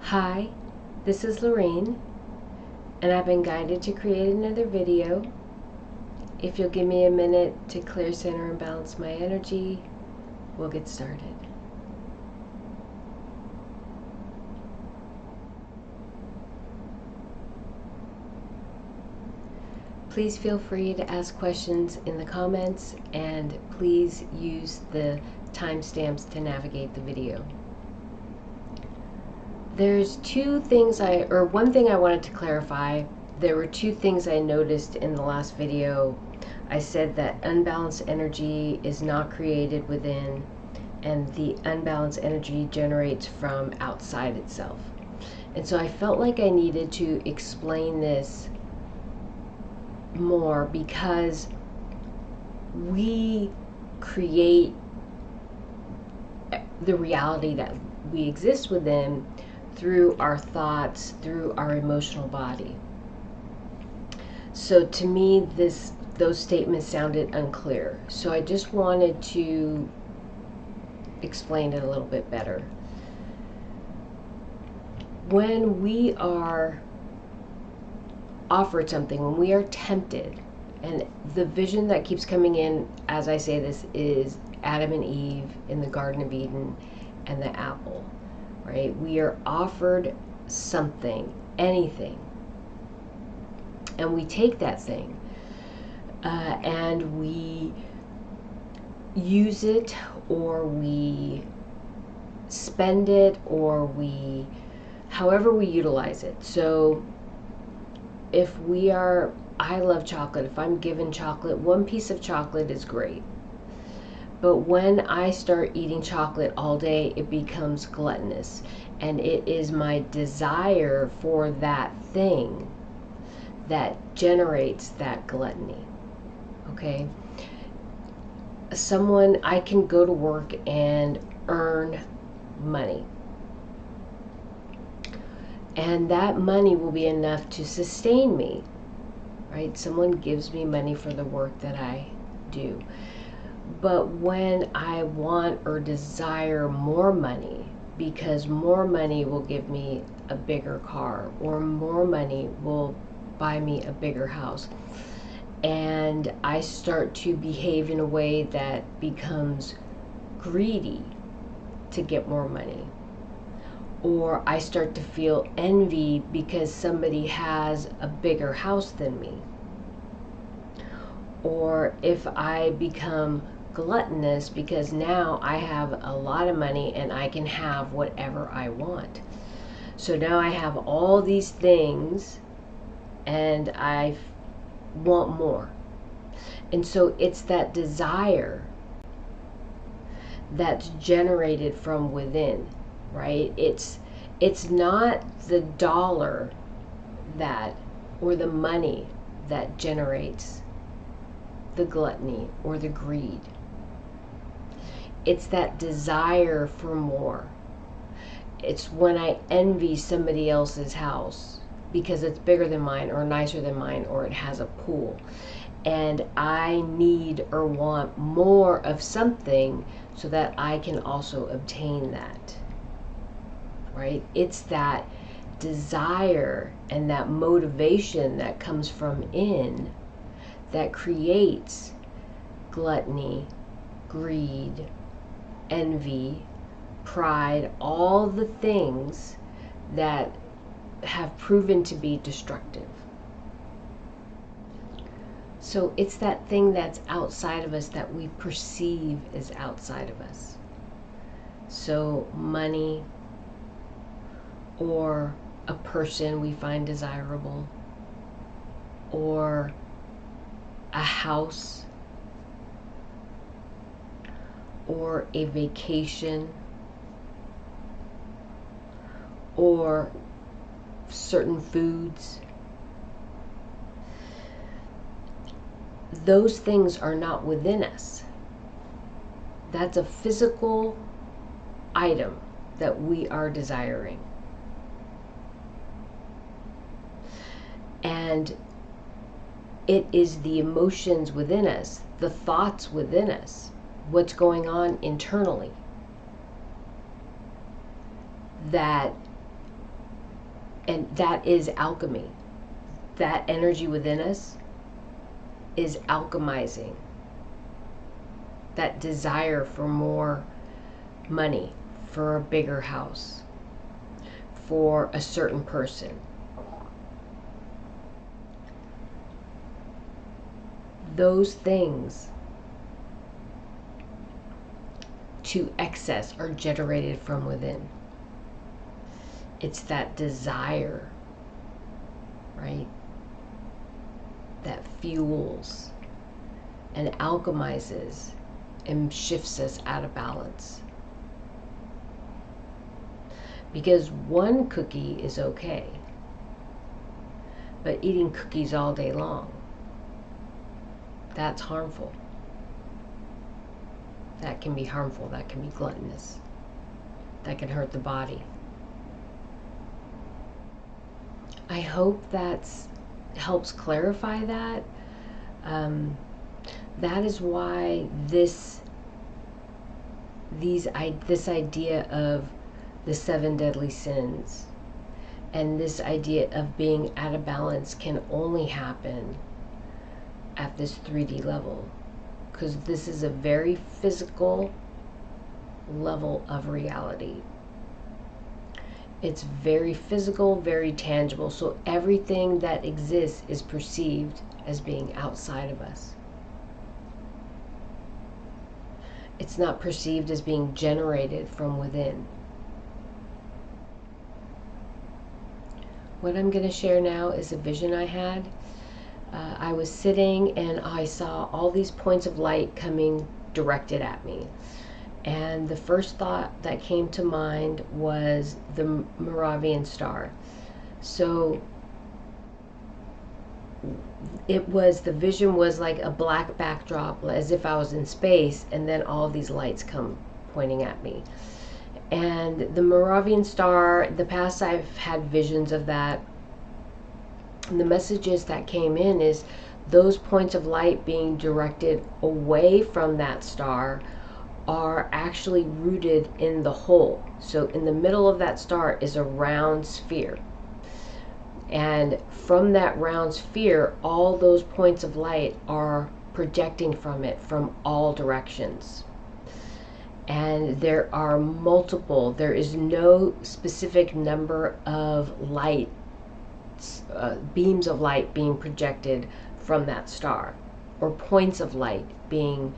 Hi, this is Lorraine, and I've been guided to create another video. If you'll give me a minute to clear, center, and balance my energy, we'll get started. Please feel free to ask questions in the comments, and please use the timestamps to navigate the video. There's one thing I wanted to clarify. There were two things I noticed in the last video. I said that unbalanced energy is not created within, and the unbalanced energy generates from outside itself. And so I felt like I needed to explain this more, because we create the reality that we exist within through our thoughts, through our emotional body. So to me, those statements sounded unclear. So I just wanted to explain it a little bit better. When we are offered something, when we are tempted, and the vision that keeps coming in as I say this is Adam and Eve in the Garden of Eden and the apple. Right? We are offered something, anything, and we take that thing and we use it, or we spend it, or however we utilize it. So if I love chocolate. If I'm given chocolate, one piece of chocolate is great. But when I start eating chocolate all day, it becomes gluttonous. And it is my desire for that thing that generates that gluttony. Okay? I can go to work and earn money. And that money will be enough to sustain me. Right? Someone gives me money for the work that I do. But when I want or desire more money, because more money will give me a bigger car, or more money will buy me a bigger house, and I start to behave in a way that becomes greedy to get more money, or I start to feel envy because somebody has a bigger house than me, or if I become gluttonous because now I have a lot of money and I can have whatever I want. So now I have all these things and I want more. And so it's that desire that's generated from within, right? It's not the dollar or the money that generates the gluttony or the greed. It's that desire for more. It's when I envy somebody else's house because it's bigger than mine, or nicer than mine, or it has a pool, and I need or want more of something so that I can also obtain that. Right? It's that desire and that motivation that comes from in that creates gluttony, greed, envy, pride, all the things that have proven to be destructive. So it's that thing that's outside of us that we perceive as outside of us. So money, or a person we find desirable, or a house, or a vacation, or certain foods. Those things are not within us. That's a physical item that we are desiring. And it is the emotions within us, the thoughts within us, what's going on internally, that And that is alchemy. That energy within us is alchemizing. That desire for more money, for a bigger house, for a certain person. Those things to excess are generated from within. It's that desire, right, that fuels and alchemizes and shifts us out of balance. Because one cookie is okay, but eating cookies all day long, that's harmful. That can be harmful, that can be gluttonous, that can hurt the body. I hope that helps clarify that. That is why this idea of the 7 deadly sins and this idea of being out of balance can only happen at this 3D level, because this is a very physical level of reality. It's very physical, very tangible, so everything that exists is perceived as being outside of us. It's not perceived as being generated from within. What I'm going to share now is a vision I had. I was sitting and I saw all these points of light coming directed at me. And the first thought that came to mind was the Morvian Star. So the vision was like a black backdrop, as if I was in space, and then all these lights come pointing at me. And the Morvian Star, in the past I've had visions of that. And the messages that came in is those points of light being directed away from that star are actually rooted in the whole. So in the middle of that star is a round sphere. And from that round sphere, all those points of light are projecting from it from all directions. And there are multiple, there is no specific number of light, beams of light being projected from that star, or points of light being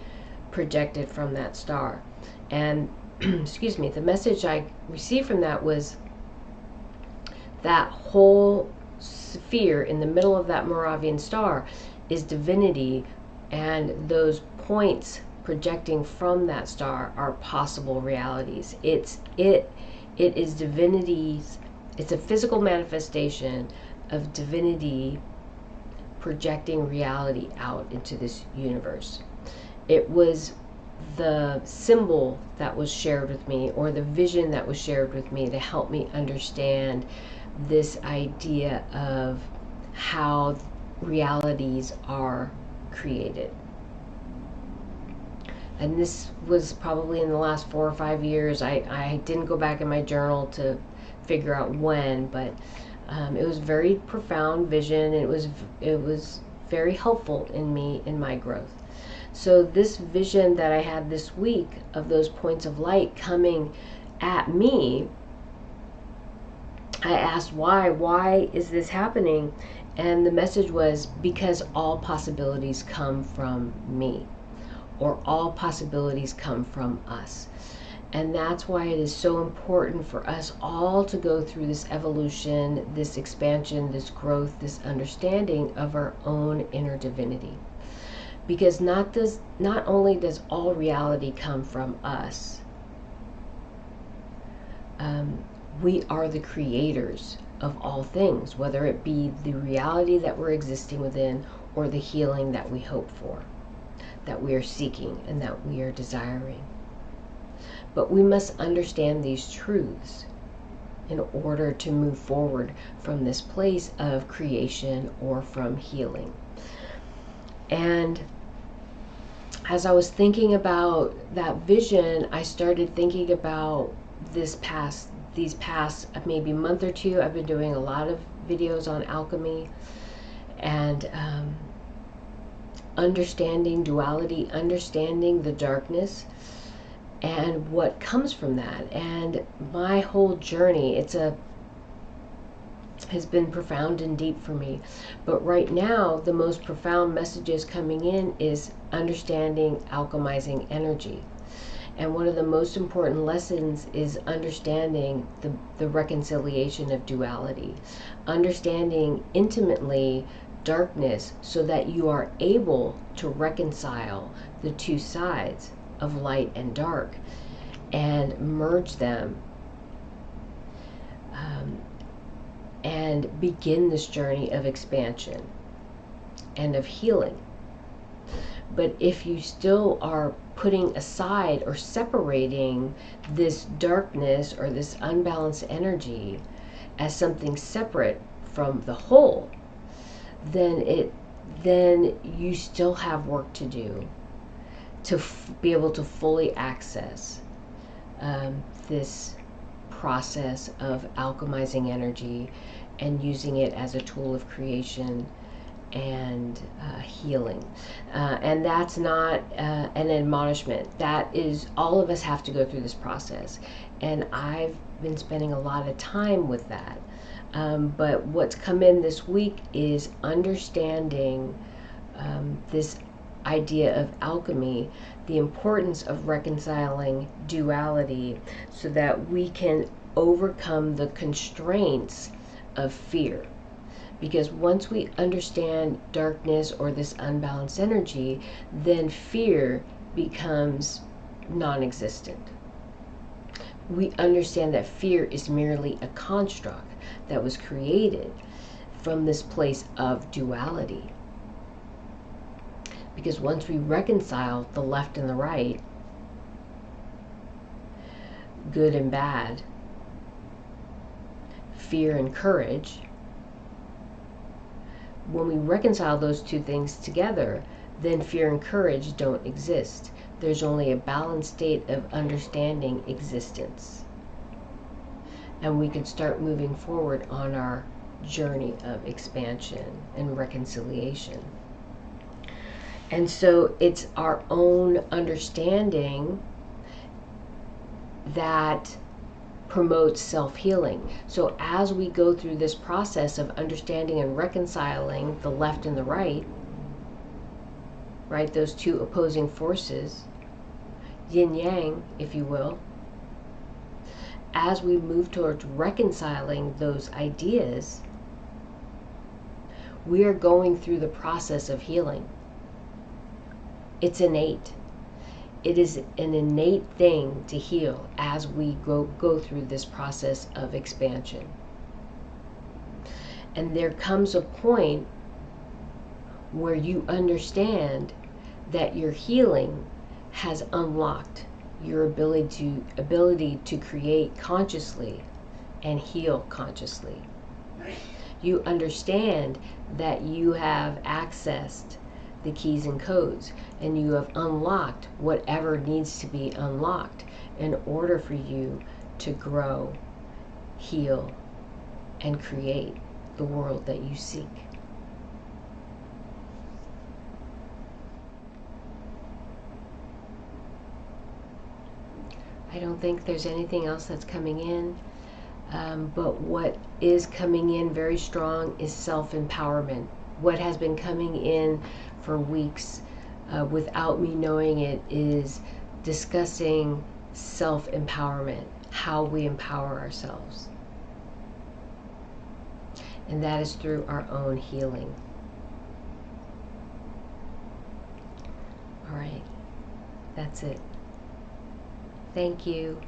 projected from that star. And excuse me, the message I received from that was that whole sphere in the middle of that Moravian star is divinity, and those points projecting from that star are possible realities. It is divinity's, it's a physical manifestation of divinity projecting reality out into this universe. It was the symbol that was shared with me, or the vision that was shared with me, to help me understand this idea of how realities are created. And this was probably in the last 4 or 5 years. I didn't go back in my journal to figure out when, but it was a very profound vision. It was very helpful in me, in my growth. So this vision that I had this week of those points of light coming at me, I asked why is this happening? And the message was, because all possibilities come from me, or all possibilities come from us. And that's why it is so important for us all to go through this evolution, this expansion, this growth, this understanding of our own inner divinity. Because not only does all reality come from us, we are the creators of all things, whether it be the reality that we're existing within, or the healing that we hope for, that we are seeking, and that we are desiring. But we must understand these truths in order to move forward from this place of creation or from healing. And as I was thinking about that vision, I started thinking about this past these past maybe month or two, I've been doing a lot of videos on alchemy and understanding duality, understanding the darkness and what comes from that. And my whole journey, has been profound and deep for me. But right now, the most profound messages coming in is understanding alchemizing energy. And one of the most important lessons is understanding the reconciliation of duality, understanding intimately darkness so that you are able to reconcile the two sides of light and dark and merge them and begin this journey of expansion and of healing. But if you still are putting aside or separating this darkness or this unbalanced energy as something separate from the whole, then you still have work to do to be able to fully access this process of alchemizing energy and using it as a tool of creation and healing. And that's not an admonishment. That is, all of us have to go through this process. And I've been spending a lot of time with that. But what's come in this week is understanding this idea of alchemy, the importance of reconciling duality so that we can overcome the constraints of fear. Because once we understand darkness or this unbalanced energy, then fear becomes non-existent. We understand that fear is merely a construct that was created from this place of duality. Because once we reconcile the left and the right, good and bad, fear and courage, when we reconcile those two things together, then fear and courage don't exist. There's only a balanced state of understanding existence. And we can start moving forward on our journey of expansion and reconciliation. And so it's our own understanding that promotes self-healing. So as we go through this process of understanding and reconciling the left and the right, those two opposing forces, yin yang, if you will, as we move towards reconciling those ideas, we are going through the process of healing. It's innate. It is an innate thing to heal as we go through this process of expansion. And there comes a point where you understand that your healing has unlocked your ability to create consciously and heal consciously. You understand that you have accessed the keys and codes, and you have unlocked whatever needs to be unlocked in order for you to grow, heal, and create the world that you seek. I don't think there's anything else that's coming in, but what is coming in very strong is self-empowerment. What has been coming in for weeks without me knowing it is discussing self-empowerment, how we empower ourselves. And that is through our own healing. All right, that's it. Thank you.